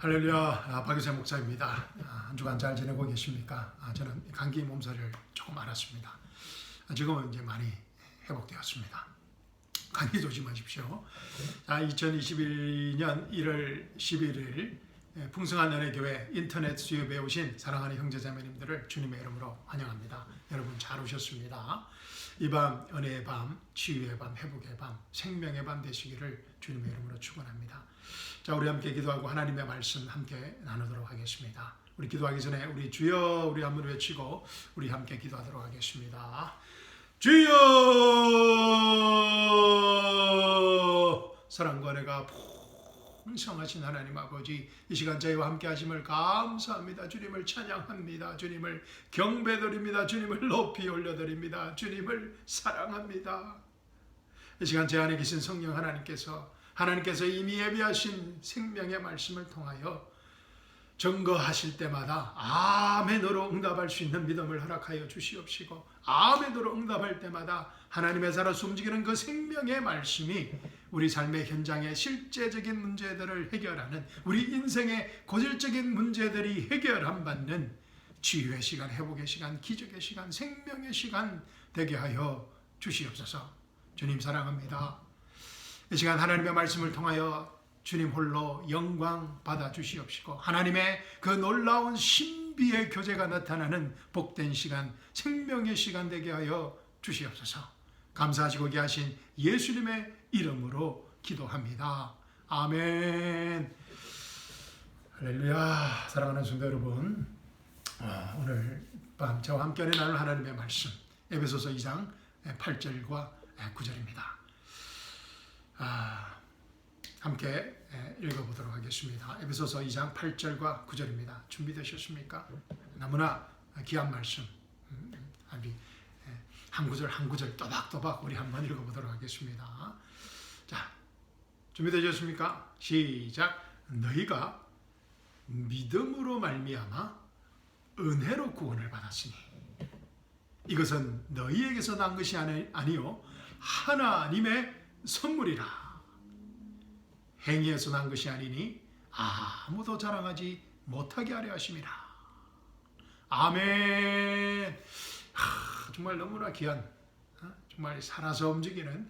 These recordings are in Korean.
할렐루야, 박유세 목사입니다. 한 주간 잘 지내고 계십니까? 저는 감기 몸살을 조금 앓았습니다. 지금은 이제 많이 회복되었습니다. 감기 조심하십시오. 2021년 1월 11일 풍성한 은혜교회 인터넷 수요배에 오신 사랑하는 형제자매님들을 주님의 이름으로 환영합니다. 여러분 잘 오셨습니다. 이 밤 은혜의 밤, 치유의 밤, 회복의 밤, 생명의 밤 되시기를 주님의 이름으로 축원합니다. 자, 우리 함께 기도하고 하나님의 말씀 함께 나누도록 하겠습니다. 우리 기도하기 전에 우리 주여 우리 한번 외치고 우리 함께 기도하도록 하겠습니다. 주여! 사랑과 은혜가 풍성하신 하나님 아버지, 이 시간 저희와 함께 하심을 감사합니다. 주님을 찬양합니다. 주님을 경배드립니다. 주님을 높이 올려드립니다. 주님을 사랑합니다. 이 시간 제 안에 계신 성령 하나님께서 이미 예비하신 생명의 말씀을 통하여 증거하실 때마다 아멘으로 응답할 수 있는 믿음을 허락하여 주시옵시고, 아멘으로 응답할 때마다 하나님의 살아서 움직이는 그 생명의 말씀이 우리 삶의 현장의 실제적인 문제들을 해결하는, 우리 인생의 고질적인 문제들이 해결함 받는 치유의 시간, 회복의 시간, 기적의 시간, 생명의 시간 되게 하여 주시옵소서. 주님 사랑합니다. 이 시간 하나님의 말씀을 통하여 주님 홀로 영광 받아 주시옵시고, 하나님의 그 놀라운 신비의 교제가 나타나는 복된 시간, 생명의 시간 되게 하여 주시옵소서. 감사하시고 계신 예수님의 이름으로 기도합니다. 아멘. 할렐루야. 사랑하는 성도 여러분, 오늘 밤 저와 함께 나눌 하나님의 말씀 에베소서 2장 8절과 9절입니다. 함께 읽어보도록 하겠습니다. 에베소서 2장 8절과 9절입니다. 준비되셨습니까? 너무나 귀한 말씀, 한 구절 한 구절 또박또박 우리 한번 읽어보도록 하겠습니다. 자, 준비되셨습니까? 시작. 너희가 믿음으로 말미암아 은혜로 구원을 받았으니 이것은 너희에게서 난 것이 아니요 하나님의 선물이라. 행위에서 난 것이 아니니 아무도 자랑하지 못하게 하려 하심이라. 아멘. 정말 너무나 귀한, 정말 살아서 움직이는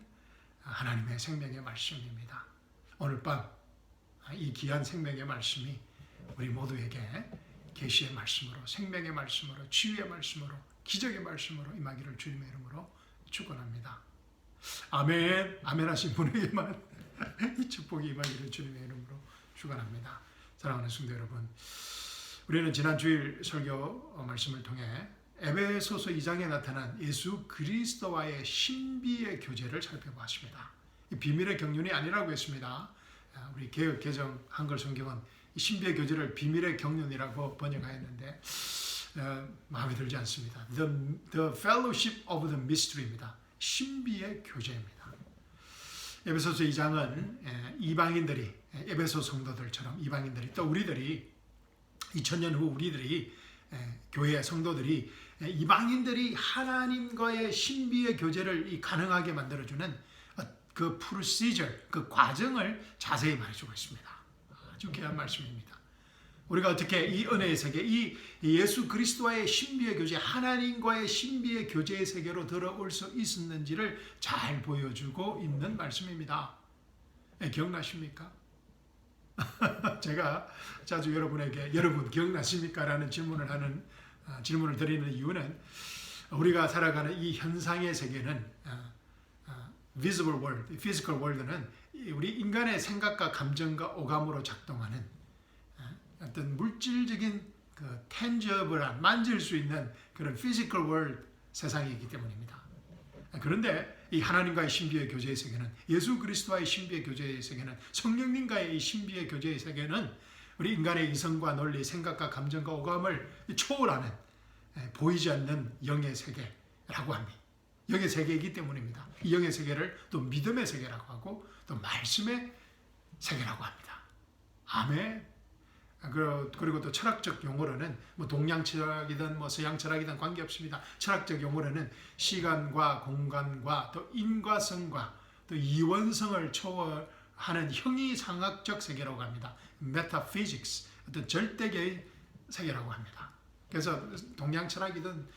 하나님의 생명의 말씀입니다. 오늘 밤 이 귀한 생명의 말씀이 우리 모두에게 계시의 말씀으로, 생명의 말씀으로, 치유의 말씀으로, 기적의 말씀으로 임하기를 주님의 이름으로 축원합니다. 아멘. 아멘 하신 분에게만 이 축복이 임하기를 주님의 이름으로 축원합니다. 사랑하는 성도 여러분, 우리는 지난 주일 설교 말씀을 통해 에베소서 2장에 나타난 예수 그리스도와의 신비의 교제를 살펴보았습니다. 이 비밀의 경륜이 아니라고 했습니다. 우리 개역 개정 한글 성경은 이 신비의 교제를 비밀의 경륜이라고 번역하였는데 마음에 들지 않습니다. The Fellowship of the Mystery입니다. 신비의 교제입니다. 에베소서 2장은 이방인들이, 에베소 성도들처럼 이방인들이, 또 우리들이 2000년 후 우리들이, 교회 성도들이, 이방인들이 하나님과의 신비의 교제를 가능하게 만들어주는 그 프로시저, 그 과정을 자세히 말해주고 있습니다. 아주 귀한 말씀입니다. 우리가 어떻게 이 은혜의 세계, 이 예수 그리스도와의 신비의 교제, 하나님과의 신비의 교제의 세계로 들어올 수 있었는지를 잘 보여주고 있는 말씀입니다. 기억나십니까? 제가 자주 여러분에게 여러분 기억나십니까? 라는 질문을 드리는 이유는 우리가 살아가는 이 현상의 세계는 visible world, physical world는 우리 인간의 생각과 감정과 오감으로 작동하는 어떤 물질적인 그 tangible한, 만질 수 있는 그런 physical world 세상이기 때문입니다. 그런데 이 하나님과의 신비의 교제의 세계는, 예수 그리스도와의 신비의 교제의 세계는, 성령님과의 이 신비의 교제의 세계는 우리 인간의 이성과 논리, 생각과 감정과 오감을 초월하는, 보이지 않는 영의 세계라고 합니다. 영의 세계이기 때문입니다. 이 영의 세계를 또 믿음의 세계라고 하고 또 말씀의 세계라고 합니다. 아멘. 그리고 또 철학적 용어로는 동양 철학이든 서양 철학이든 관계없습니다. 철학적 용어로는 시간과 공간과 또 인과성과 또 이원성을 초월하는 하는 형이상학적 세계라고 합니다. metaphysics, 어떤 절대계의 세계라고 합니다. 그래서 동양 철학이든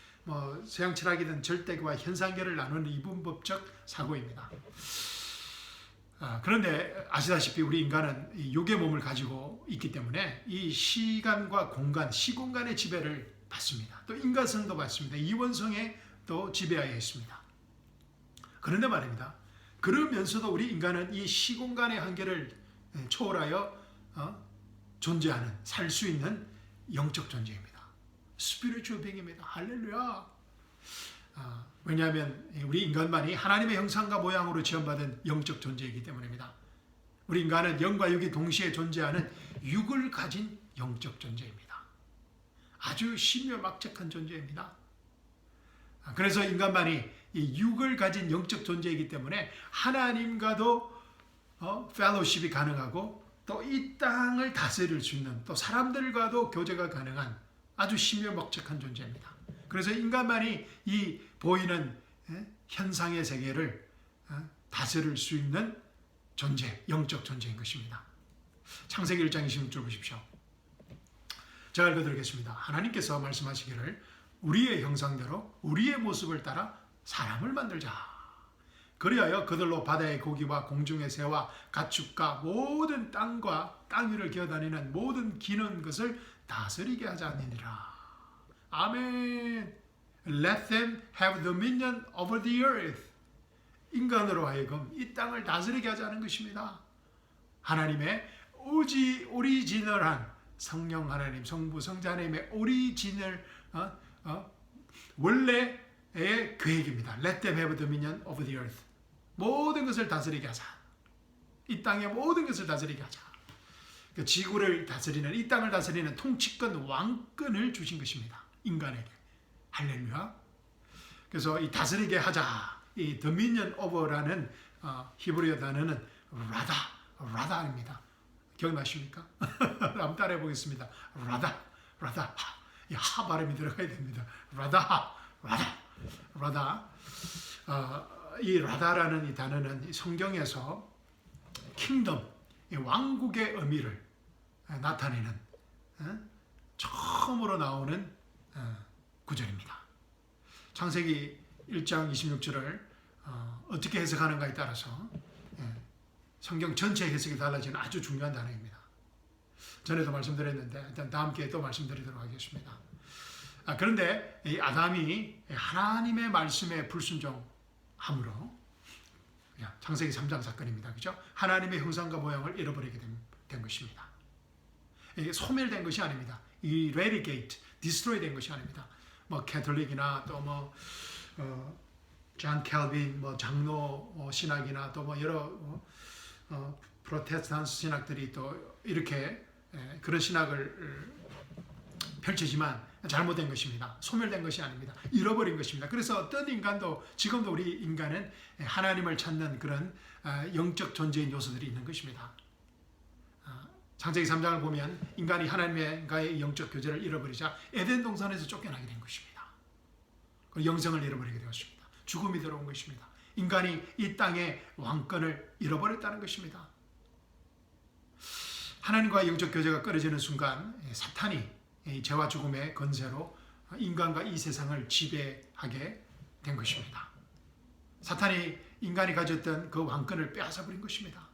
서양 철학이든 절대계와 현상계를 나누는 이분법적 사고입니다. 그런데 아시다시피 우리 인간은 육의 몸을 가지고 있기 때문에 이 시간과 공간, 시공간의 지배를 받습니다. 또 인간성도 받습니다. 이원성에 또 지배하여 있습니다. 그런데 말입니다. 그러면서도 우리 인간은 이 시공간의 한계를 초월하여 존재하는, 살 수 있는 영적 존재입니다. 스피리추얼 빙입니다. 할렐루야. 왜냐하면 우리 인간만이 하나님의 형상과 모양으로 지원받은 영적 존재이기 때문입니다. 우리 인간은 영과 육이 동시에 존재하는 육을 가진 영적 존재입니다. 아주 신묘막측한 존재입니다. 그래서 인간만이 이 육을 가진 영적 존재이기 때문에 하나님과도 펠로십이 가능하고 또 이 땅을 다스릴 수 있는, 또 사람들과도 교제가 가능한 아주 신묘막측한 존재입니다. 그래서 인간만이 이 보이는 현상의 세계를 다스릴 수 있는 존재, 영적 존재인 것입니다. 창세기 1장 26절 보십시오. 제가 읽어드리겠습니다. 하나님께서 말씀하시기를 우리의 형상대로 우리의 모습을 따라 사람을 만들자. 그리하여 그들로 바다의 고기와 공중의 새와 가축과 모든 땅과 땅 위를 기어다니는 모든 기는 것을 다스리게 하자 하니라. 아멘. Let them have dominion over the earth. 인간으로 하여금 이 땅을 다스리게 하자는 것입니다. 하나님의 오리지널한 성령 하나님, 성부, 성자 하나님의 오리지널 원래의 계획입니다. Let them have dominion over the earth. 모든 것을 다스리게 하자. 이 땅의 모든 것을 다스리게 하자. 지구를 다스리는, 이 땅을 다스리는 통치권, 왕권을 주신 것입니다. 인간에게. 할렐루야. 그래서 이 다스리게 하자, 이 dominion over라는 히브리어 단어는 라다입니다. 기억나십니까? 한번 따라해 보겠습니다. 라다. 이 하 발음이 들어가야 됩니다. 라다. 이 라다라는 이 단어는 성경에서 킹덤, 왕국의 의미를 나타내는 처음으로 나오는 구절입니다. 창세기 1장 26절을 어떻게 해석하는가에 따라서 성경 전체 해석이 달라지는 아주 중요한 단어입니다. 전에도 말씀드렸는데 일단 다음 기회에 또 말씀드리도록 하겠습니다. 그런데 이 아담이 하나님의 말씀에 불순종함으로, 창세기 3장 사건입니다. 그죠? 하나님의 형상과 모양을 잃어버리게 된 것입니다. 이게 소멸된 것이 아닙니다. eradicate, destroy 된 것이 아닙니다. 캐톨릭이나 또 존 캘빈 장로 신학이나 또 여러 프로테스탄트 신학들이 또 이렇게 그런 신학을 펼치지만 잘못된 것입니다. 소멸된 것이 아닙니다. 잃어버린 것입니다. 그래서 어떤 인간도, 지금도 우리 인간은 하나님을 찾는 그런 영적 존재인 요소들이 있는 것입니다. 창세기 3장을 보면 인간이 하나님과의 영적 교제를 잃어버리자 에덴 동산에서 쫓겨나게 된 것입니다. 그리고 영생을 잃어버리게 되었습니다. 죽음이 들어온 것입니다. 인간이 이 땅의 왕권을 잃어버렸다는 것입니다. 하나님과의 영적 교제가 끊어지는 순간 사탄이 죄와 죽음의 권세로 인간과 이 세상을 지배하게 된 것입니다. 사탄이 인간이 가졌던 그 왕권을 빼앗아버린 것입니다.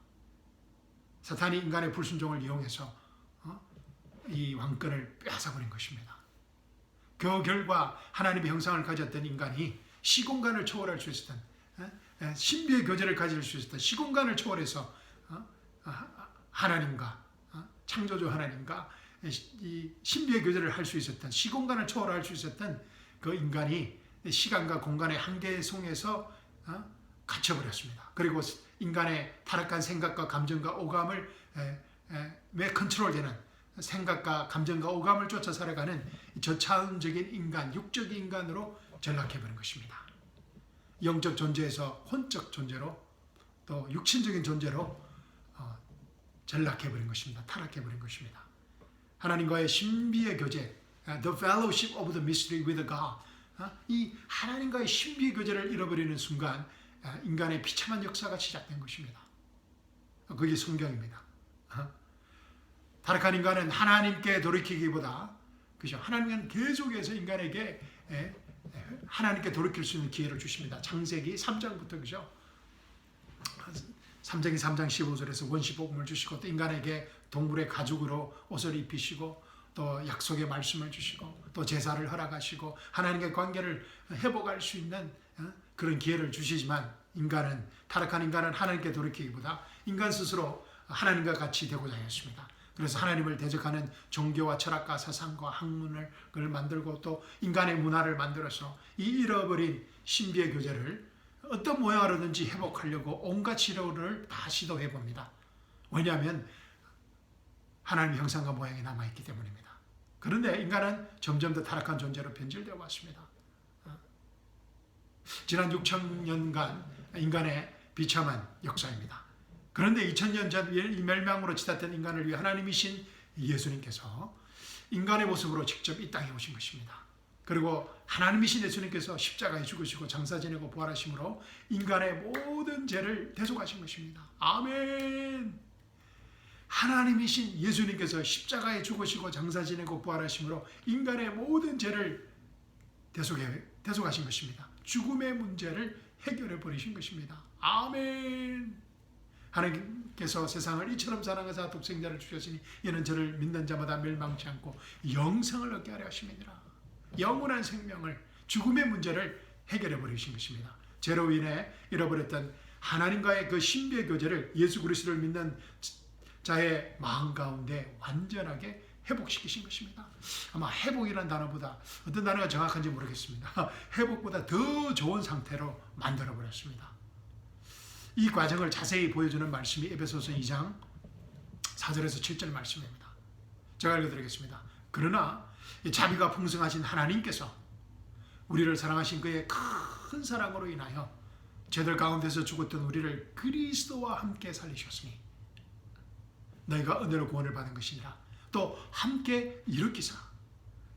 사탄이 인간의 불순종을 이용해서 이 왕권을 빼앗아버린 것입니다. 그 결과 하나님의 형상을 가졌던 인간이 시공간을 초월할 수 있었던, 신비의 교제를 가질 수 있었던, 시공간을 초월해서 하나님과, 창조주 하나님과 이 신비의 교제를 할 수 있었던, 시공간을 초월할 수 있었던 그 인간이 시간과 공간의 한계 속에서 갇혀버렸습니다. 그리고 인간의 타락한 생각과 감정과 오감을 컨트롤되는 생각과 감정과 오감을 쫓아 살아가는 저차원적인 인간, 육적인 인간으로 전락해버린 것입니다. 영적 존재에서 혼적 존재로, 또 육신적인 존재로 전락해버린 것입니다. 타락해버린 것입니다. 하나님과의 신비의 교제, the fellowship of the mystery with God, 이 하나님과의 신비의 교제를 잃어버리는 순간 인간의 비참한 역사가 시작된 것입니다. 그게 성경입니다. 타락한 인간은 하나님께 돌이키기보다, 그죠? 하나님은 계속해서 인간에게 하나님께 돌이킬 수 있는 기회를 주십니다. 창세기 3장부터, 그죠? 창세기 3장 15절에서 원시복음을 주시고, 또 인간에게 동물의 가죽으로 옷을 입히시고, 또 약속의 말씀을 주시고, 또 제사를 허락하시고, 하나님과의 관계를 회복할 수 있는 그런 기회를 주시지만, 타락한 인간은 하나님께 돌이키기보다 인간 스스로 하나님과 같이 되고자 했습니다. 그래서 하나님을 대적하는 종교와 철학과 사상과 학문을 만들고, 또 인간의 문화를 만들어서 이 잃어버린 신비의 교제를 어떤 모양으로든지 회복하려고 온갖 시도를 다 시도해 봅니다. 왜냐하면 하나님의 형상과 모양이 남아있기 때문입니다. 그런데 인간은 점점 더 타락한 존재로 변질되어 왔습니다. 지난 6천년간 인간의 비참한 역사입니다. 그런데 2000년 전 이 멸망으로 치닫던 인간을 위해 하나님이신 예수님께서 인간의 모습으로 직접 이 땅에 오신 것입니다. 그리고 하나님이신 예수님께서 십자가에 죽으시고 장사 지내고 부활하심으로 인간의 모든 죄를 대속하신 것입니다. 아멘. 하나님이신 예수님께서 십자가에 죽으시고 장사 지내고 부활하심으로 인간의 모든 죄를 대속하신 것입니다. 죽음의 문제를 해결해 버리신 것입니다. 아멘. 하나님께서 세상을 이처럼 사랑하사 독생자를 주셨으니 이는 저를 믿는 자마다 멸망치 않고 영생을 얻게 하려 하심이니라. 영원한 생명을, 죽음의 문제를 해결해 버리신 것입니다. 죄로 인해 잃어버렸던 하나님과의 그 신비의 교제를 예수 그리스도를 믿는 자의 마음 가운데 완전하게 회복시키신 것입니다. 아마 회복이라는 단어보다 어떤 단어가 정확한지 모르겠습니다. 회복보다 더 좋은 상태로 만들어 버렸습니다. 이 과정을 자세히 보여주는 말씀이 에베소서 2장 4절에서 7절 말씀입니다. 제가 읽어드리겠습니다. 그러나 자비가 풍성하신 하나님께서 우리를 사랑하신 그의 큰 사랑으로 인하여 죄들 가운데서 죽었던 우리를 그리스도와 함께 살리셨으니 너희가 은혜로 구원을 받은 것이니라. 또 함께 일으키사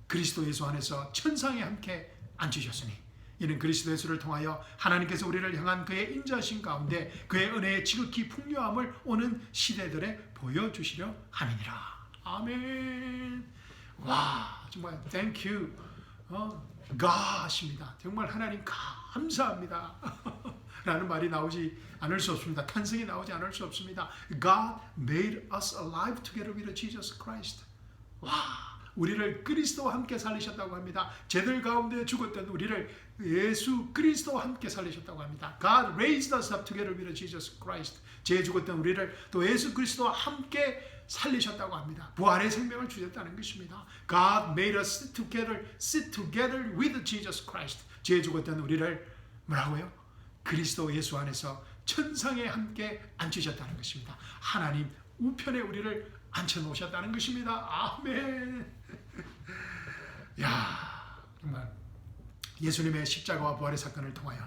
그리스도 예수 안에서 천상에 함께 앉히셨으니 이는 그리스도 예수를 통하여 하나님께서 우리를 향한 그의 인자하심 가운데 그의 은혜의 지극히 풍요함을 오는 시대들에 보여주시려 함이니라. 아멘. 와, 정말 thank you God입니다. 정말 하나님 감사합니다 라는 말이 나오지 않을 수 없습니다. 탄성이 나오지 않을 수 없습니다. God made us alive together with Jesus Christ. 와, 우리를 그리스도와 함께 살리셨다고 합니다. 죄들 가운데 죽었던 우리를 예수 그리스도와 함께 살리셨다고 합니다. God raised us up together with Jesus Christ. 죄에 죽었던 우리를 또 예수 그리스도와 함께 살리셨다고 합니다. 부활의 생명을 주셨다는 것입니다. God made us sit together with Jesus Christ. 죄에 죽었던 우리를 뭐라고요? 그리스도 예수 안에서 천상에 함께 앉히셨다는 것입니다. 하나님 우편에 우리를 앉혀놓으셨다는 것입니다. 아멘. 야, 정말 예수님의 십자가와 부활의 사건을 통하여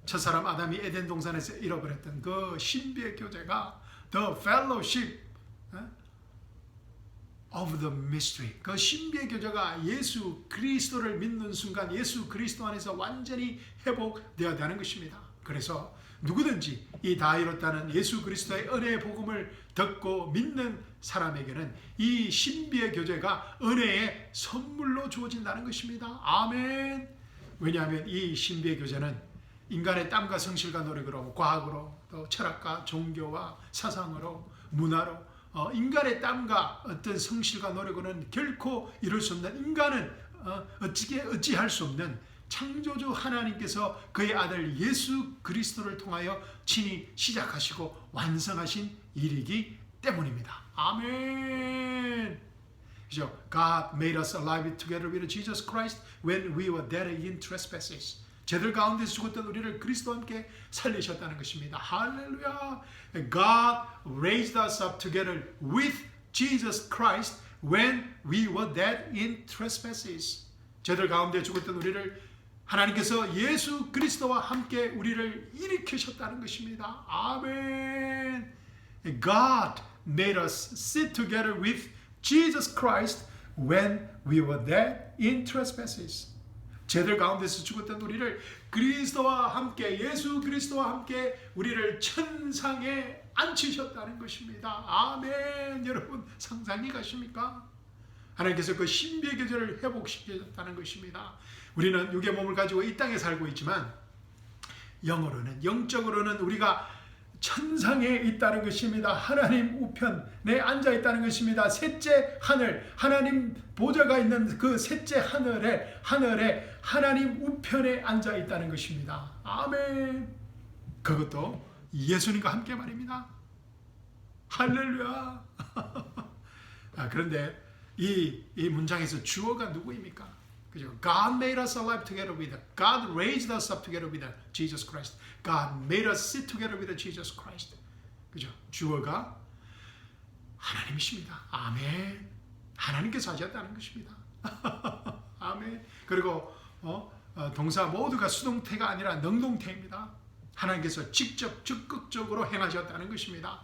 첫사람 아담이 에덴 동산에서 잃어버렸던 그 신비의 교제가 The Fellowship of the Mystery, 그 신비의 교제가 예수 그리스도를 믿는 순간 예수 그리스도 안에서 완전히 회복되어야 하는 것입니다. 그래서 누구든지 이 다 이뤘다는 예수 그리스도의 은혜의 복음을 듣고 믿는 사람에게는 이 신비의 교제가 은혜의 선물로 주어진다는 것입니다. 아멘. 왜냐하면 이 신비의 교제는 인간의 땀과 성실과 노력으로, 과학으로, 또 철학과 종교와 사상으로, 문화로 인간의 땀과 어떤 성실과 노력으로는 결코 이룰 수 없는, 인간은 어찌할 수 없는 창조주 하나님께서 그의 아들 예수 그리스도를 통하여 친히 시작하시고 완성하신 일이기 때문입니다. 아멘. 그죠? God made us alive together with Jesus Christ when we were dead in trespasses. 죄들 가운데서 죽었던 우리를 그리스도와 함께 살리셨다는 것입니다. 할렐루야. God raised us up together with Jesus Christ when we were dead in trespasses. 죄들 가운데 죽었던 우리를 하나님께서 예수 그리스도와 함께 우리를 일으키셨다는 것입니다. 아멘. God made us sit together with Jesus Christ when we were dead in trespasses. 죄들 가운데서 죽었던 우리를 그리스도와 함께, 예수 그리스도와 함께 우리를 천상에 앉히셨다는 것입니다. 아멘. 여러분 상상이 가십니까? 하나님께서 그 신비의 교제를 회복시켰다는 것입니다. 우리는 육의 몸을 가지고 이 땅에 살고 있지만 영어로는, 영적으로는 우리가 천상에 있다는 것입니다. 하나님 우편에 앉아 있다는 것입니다. 셋째 하늘, 하나님 보좌가 있는 그 셋째 하늘에 하나님 우편에 앉아 있다는 것입니다. 아멘. 그것도 예수님과 함께 말입니다. 할렐루야. 그런데 이 문장에서 주어가 누구입니까? 그죠? God made us alive together with God raised us up together with Jesus Christ. God made us sit together with Jesus Christ. 그죠? 주어가 하나님이십니다. 아멘. 하나님께서 하셨다는 것입니다. 아멘. 그리고 동사 모두가 수동태가 아니라 능동태입니다. 하나님께서 직접 적극적으로 행하셨다는 것입니다.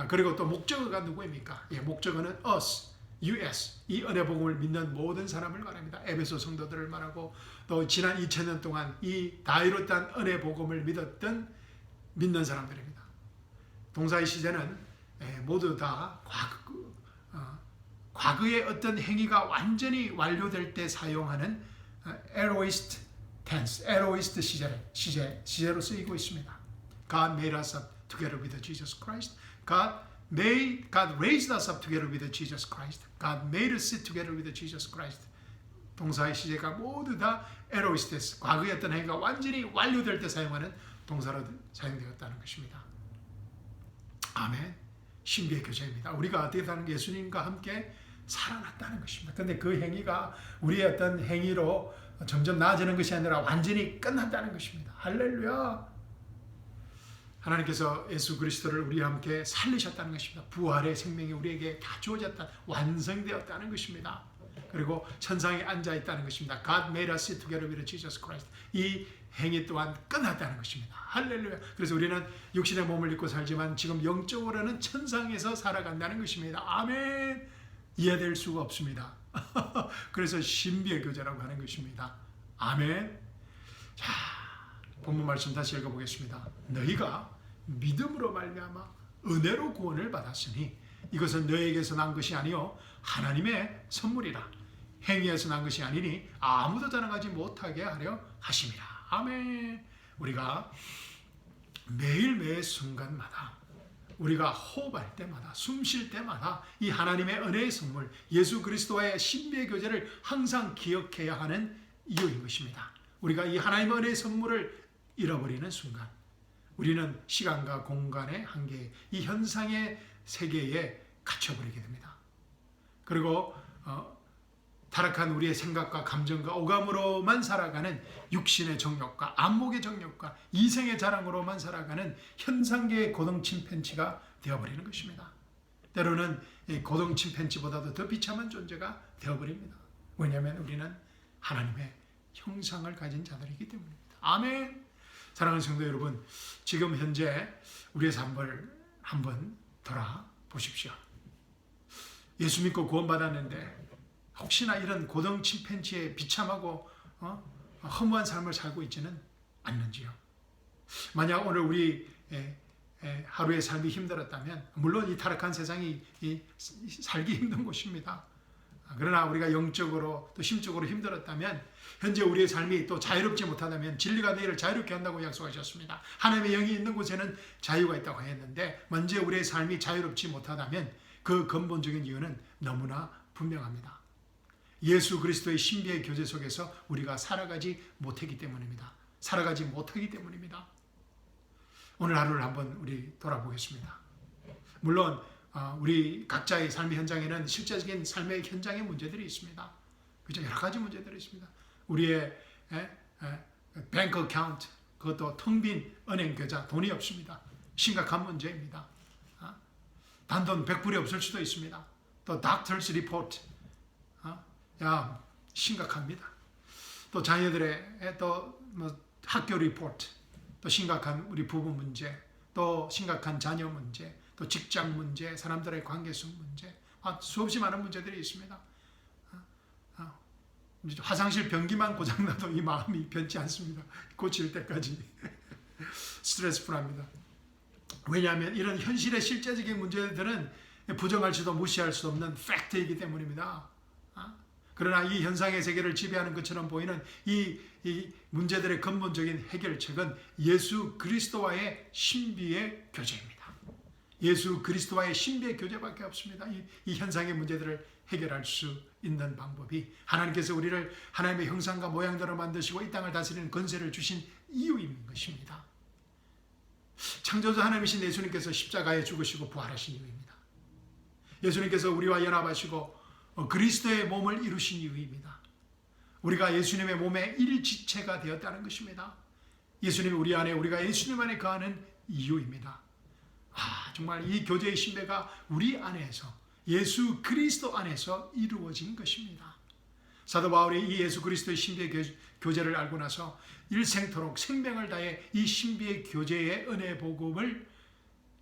그리고 또 목적어가 누구입니까? 예, 목적어는 us. US, 이 은혜 복음을 믿는 모든 사람을 말합니다. 에베소 성도들을 말하고 또 지난 2000년 동안 이 다이로탄 은혜 복음을 믿는 사람들입니다. 동사의 시제는 모두 다 과거의 어떤 행위가 완전히 완료될 때 사용하는 aorist tense, aorist 시제로 쓰이고 있습니다. God made us up together with Jesus Christ. God raised us up together with Jesus Christ. God made us sit together with Jesus Christ. 동사의 시제가 모두 다 에로이스테스, 과거의 어떤 행위가 완전히 완료될 때 사용하는 동사로 사용되었다는 것입니다. 아멘. 신비의 교제입니다. 우리가 어떻게 사는 예수님과 함께 살아났다는 것입니다. 그런데 그 행위가 우리의 어떤 행위로 점점 나아지는 것이 아니라 완전히 끝났다는 것입니다. 할렐루야. 하나님께서 예수 그리스도를 우리와 함께 살리셨다는 것입니다. 부활의 생명이 우리에게 다 주어졌다, 완성되었다는 것입니다. 그리고 천상에 앉아 있다는 것입니다. God made us sit together with Jesus Christ. 이 행위 또한 끝났다는 것입니다. 할렐루야. 그래서 우리는 육신의 몸을 입고 살지만 지금 영적으로는 천상에서 살아간다는 것입니다. 아멘. 이해될 수가 없습니다. 그래서 신비의 교제라고 하는 것입니다. 아멘. 자, 본문 말씀 다시 읽어보겠습니다. 너희가 믿음으로 말미암아 은혜로 구원을 받았으니 이것은 너희에게서 난 것이 아니요 하나님의 선물이라. 행위에서 난 것이 아니니 아무도 자랑하지 못하게 하려 하심이라. 아멘. 우리가 매일매일 순간마다 우리가 호흡할 때마다 숨 쉴 때마다 이 하나님의 은혜의 선물 예수 그리스도와의 신비의 교제를 항상 기억해야 하는 이유인 것입니다. 우리가 이 하나님의 은혜의 선물을 잃어버리는 순간 우리는 시간과 공간의 한계, 이 현상의 세계에 갇혀버리게 됩니다. 그리고 타락한 우리의 생각과 감정과 오감으로만 살아가는 육신의 정욕과 안목의 정욕과 이생의 자랑으로만 살아가는 현상계의 고등 침팬지가 되어버리는 것입니다. 때로는 고등 침팬지보다도 더 비참한 존재가 되어버립니다. 왜냐하면 우리는 하나님의 형상을 가진 자들이기 때문입니다. 아멘. 사랑하는 성도 여러분, 지금 현재 우리의 삶을 한번 돌아보십시오. 예수 믿고 구원받았는데 혹시나 이런 고등 침팬지의 비참하고 허무한 삶을 살고 있지는 않는지요? 만약 오늘 우리 하루의 삶이 힘들었다면 물론 이 타락한 세상이 살기 힘든 곳입니다. 그러나 우리가 영적으로 또 심적으로 힘들었다면 현재 우리의 삶이 또 자유롭지 못하다면 진리가 너희를 자유롭게 한다고 약속하셨습니다. 하나님의 영이 있는 곳에는 자유가 있다고 했는데 먼저 우리의 삶이 자유롭지 못하다면 그 근본적인 이유는 너무나 분명합니다. 예수 그리스도의 신비의 교제 속에서 우리가 살아가지 못하기 때문입니다. 살아가지 못하기 때문입니다. 오늘 하루를 한번 우리 돌아보겠습니다. 물론 우리 각자의 삶의 현장에는 실제적인 삶의 현장의 문제들이 있습니다. 그죠? 여러 가지 문제들이 있습니다. 우리의 뱅크 어카운트, 그것도 텅 빈 은행 계좌, 돈이 없습니다. 심각한 문제입니다. 단돈 100불이 없을 수도 있습니다. 또 닥터스 리포트, 심각합니다. 또 자녀들의 또 학교 리포트, 또 심각한 우리 부부 문제, 또 심각한 자녀 문제, 또 직장 문제, 사람들의 관계성 문제, 수없이 많은 문제들이 있습니다. 화장실 변기만 고장나도 이 마음이 변치 않습니다. 고칠 때까지 스트레스풀합니다. 왜냐하면 이런 현실의 실제적인 문제들은 부정할 수도 무시할 수 없는 팩트이기 때문입니다. 그러나 이 현상의 세계를 지배하는 것처럼 보이는 이 문제들의 근본적인 해결책은 예수 그리스도와의 신비의 교제입니다. 예수 그리스도와의 신비의 교제밖에 없습니다. 이 현상의 문제들을 해결할 수 있는 방법이 하나님께서 우리를 하나님의 형상과 모양대로 만드시고 이 땅을 다스리는 권세를 주신 이유인 것입니다. 창조주 하나님이신 예수님께서 십자가에 죽으시고 부활하신 이유입니다. 예수님께서 우리와 연합하시고 그리스도의 몸을 이루신 이유입니다. 우리가 예수님의 몸의 일지체가 되었다는 것입니다. 예수님이 우리 안에, 우리가 예수님 안에 거하는 이유입니다. 정말 이 교제의 신비가 우리 안에서, 예수 그리스도 안에서 이루어진 것입니다. 사도 바울이 이 예수 그리스도의 신비의 교제를 알고 나서 일생토록 생명을 다해 이 신비의 교제의 은혜 복음을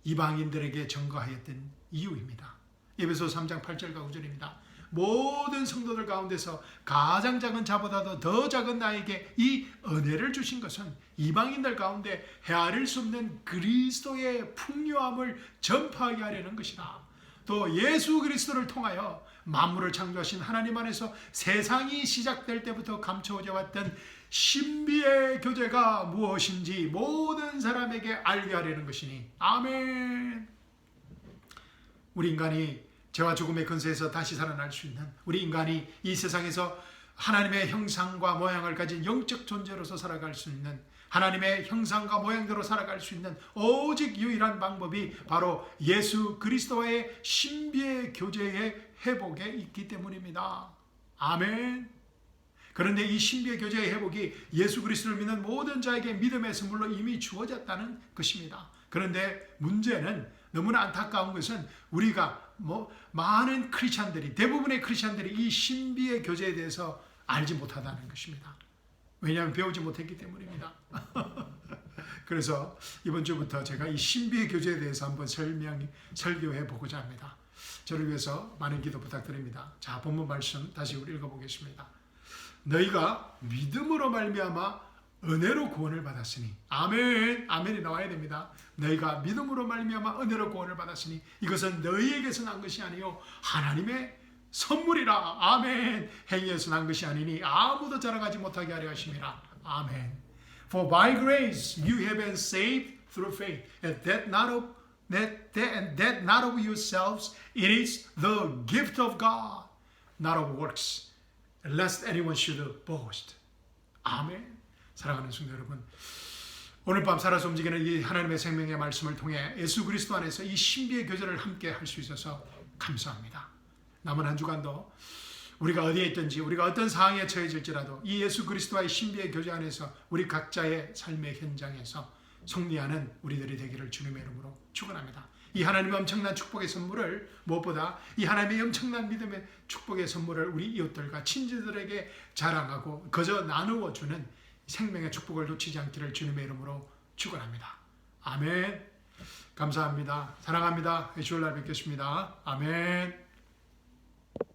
이방인들에게 전가하였던 이유입니다. 에베소서 3장 8절과 9절입니다. 모든 성도들 가운데서 가장 작은 자보다도 더 작은 나에게 이 은혜를 주신 것은 이방인들 가운데 헤아릴 수 없는 그리스도의 풍요함을 전파하게 하려는 것이라. 또 예수 그리스도를 통하여 만물을 창조하신 하나님 안에서 세상이 시작될 때부터 감춰져 왔던 신비의 교제가 무엇인지 모든 사람에게 알게 하려는 것이니 아멘. 우리 인간이 죄와 죽음의 근세에서 다시 살아날 수 있는, 우리 인간이 이 세상에서 하나님의 형상과 모양을 가진 영적 존재로서 살아갈 수 있는, 하나님의 형상과 모양대로 살아갈 수 있는 오직 유일한 방법이 바로 예수 그리스도와의 신비의 교제의 회복에 있기 때문입니다. 아멘. 그런데 이 신비의 교제의 회복이 예수 그리스도를 믿는 모든 자에게 믿음의 선물로 이미 주어졌다는 것입니다. 그런데 문제는, 너무나 안타까운 것은 우리가 많은 크리스찬들이, 대부분의 크리스찬들이 이 신비의 교제에 대해서 알지 못하다는 것입니다. 왜냐하면 배우지 못했기 때문입니다. 그래서 이번 주부터 제가 이 신비의 교제에 대해서 한번 설교해 보고자 합니다. 저를 위해서 많은 기도 부탁드립니다. 자, 본문 말씀 다시 우리 읽어보겠습니다. 너희가 믿음으로 말미암아 은혜로 구원을 받았으니, 아멘, 아멘이 나와야 됩니다. 너희가 믿음으로 말미암아 은혜로 구원을 받았으니 이것은 너희에게서 난 것이 아니요 하나님의 선물이라. 아멘. 행위에서 난 것이 아니니 아무도 자랑하지 못하게 하려 하심이라. 아멘. For by grace you have been saved through faith, and that not of yourselves, it is the gift of God, not of works, lest anyone should boast. 아멘. 사랑하는 성도 여러분, 오늘 밤 살아서 움직이는 이 하나님의 생명의 말씀을 통해 예수 그리스도 안에서 이 신비의 교제를 함께 할 수 있어서 감사합니다. 남은 한 주간도 우리가 어디에 있든지, 우리가 어떤 상황에 처해질지라도 이 예수 그리스도와의 신비의 교제 안에서 우리 각자의 삶의 현장에서 승리하는 우리들이 되기를 주님의 이름으로 축원합니다. 이 하나님의 엄청난 축복의 선물을, 무엇보다 이 하나님의 엄청난 믿음의 축복의 선물을 우리 이웃들과 친지들에게 자랑하고 거저 나누어 주는 생명의 축복을 놓치지 않기를 주님의 이름으로 축원합니다. 아멘. 감사합니다. 사랑합니다. 주일 날 뵙겠습니다. 아멘.